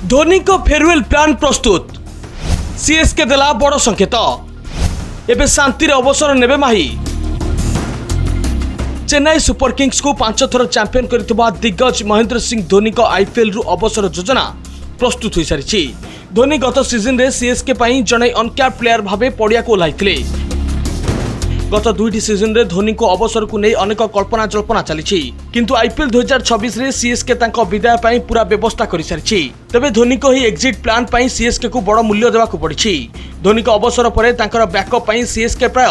धोनी को farewell plan प्रस्तुत CSK देला बड़ संकेत एबे शांति अवसर नेबे माही चेन्नई सुपर किंग्स को 5 थर चैंपियन करथिबा दिग्गज महेंद्र सिंह धोनी को आईपीएल रु अवसर योजना प्रस्तुत हो सारी। धोनी गत सीजन रे सीएसके पई जणे अनकैप प्लेयर भाबे पड़िया को ओह्लाइथिले। गत दुईटी सीजन रे धोनी को अवसर को नहीं अनेक कल्पना जल्पना चली किंतु आईपीएल 2026 रे सीएसके तांको विदाय पई पूरा व्यवस्था कर सारी। तबे धोनी को ही एग्जिट प्लान पई सीएसके को बड़ मूल्य देवाक पड़ी। धोनी को अवसर पर तांकर बैकअप पई सीएसके प्राय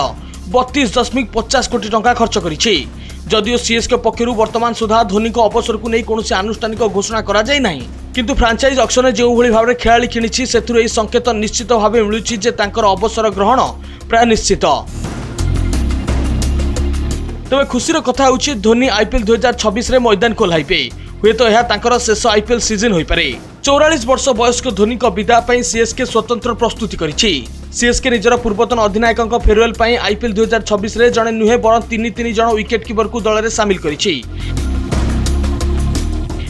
32.50 कोटी टंका खर्च करिछि। जदियो सीएसके पक्षरु वर्तमान सुधा धोनी को अवसर को नहीं कौन आनुष्ठानिक घोषणा करा जाय नाही किंतु फ्रांचाइज ऑक्शन जो भली भाव खेलाड़ी किणिछि सेथुर एही संकेत निश्चित भाव मिलुछि जे तांकर अवसर ग्रहण प्राय निश्चित। तबे खुशीर कथा होछि धोनी आईपीएल 2026 रे मैदान को ओह्लाइबे। हुए तो यह तांकर शेष आईपीएल सीजन होई पारे। 44 वर्ष वयस्क धोनी को विदाय पई सीएसके स्वतंत्र प्रस्तुति करिछि। सीएसके निजर पूर्वतन अधिनायक फेयरवेल पई आईपीएल 2026 रे जणे नुहे बरं 3 जण विकेट कीपर को दल रे शामिल करिछि।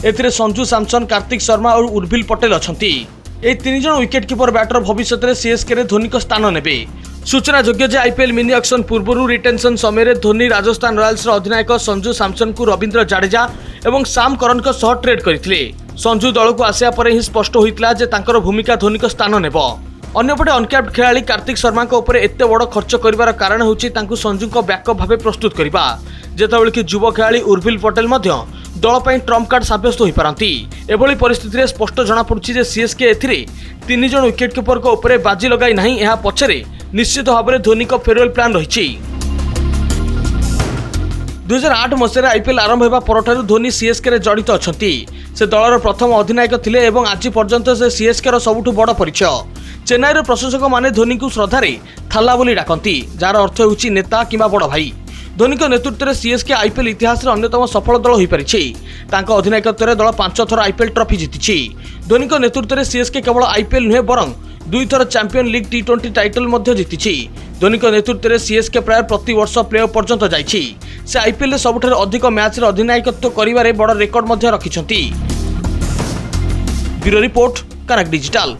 एथिरे संजू सैमसन, कार्तिक शर्मा और उर्विल पटेल अछंती। ए 3 जण विकेट कीपर बैटर भविष्य में सीएसके रे धोनी को स्थान नेबे। सूचना योग्य जे आईपीएल मिनी ऑक्शन पूर्व रिटेंशन समय धोनी राजस्थान रॉयल्स अधिनायक संजू सैमसन को रविंद्र जाडेजा और साम करन को सह ट्रेड करथिले। संजू दल को आसिया पर ही स्पष्ट होइतला जे तांकर भूमिका धोनी को स्थान नेब। अन्यपटे अनकैप्ड खेलाड़ी कार्तिक शर्मा एते बड़ खर्च करिवार कारण होछि तांकु संजू को बैकअप भावे प्रस्तुत करिबा। जेतेबेले कि युवा खेलाड़ी उर्विल पटेल मध्य दल पई ट्रम्प कार्ड साब्यस्त होई पारंती। एभली परिस्थिति रे स्पष्ट जणा पड़ुछि जे सीएसके एथिरे 3 जण विकेट कीपर को ऊपर बाजी लगाई नाही। एहा पछरे निश्चित भाव में धोनी को फेयरवेल प्लान रही। 2008 मसीह आईपीएल आरंभ होगा पर धोनी सीएसके रे जड़ित अछंती। से दलर प्रथम अधिनायक थिले एवं आज पर्यंत से सीएसके रो सबुठु बड़ परिचय। चेन्नई रो प्रशंसक माने धोनी को श्रद्धारे थाला बोली डाकंती, जार अर्थ होउछि नेता किंबा बड़ भाई। धोनी को नेतृत्व में सीएसके आईपीएल इतिहास रे अन्यतम सफल दल होई परिछि। तांको अधिनायकत्व रे दल 5 थर आईपीएल ट्रॉफी जीतिछि। धोनी को नेतृत्व में सीएसके केवल आईपीएल नुहे बरं 2 थर चैंपियन लीग टी20 टाइटल मध्य जीतिछि। धोनी को नेतृत्व में सीएसके प्राय प्रति वर्ष प्लेऑफ पर्यंत जाइछि। से आईपीएल सबुठार अधिक मैच रे अधिनायकत्व करिवारे बड़ रेकर्ड मध्य रखिछंती। ब्यूरो रिपोर्ट, कनक डिजिटल।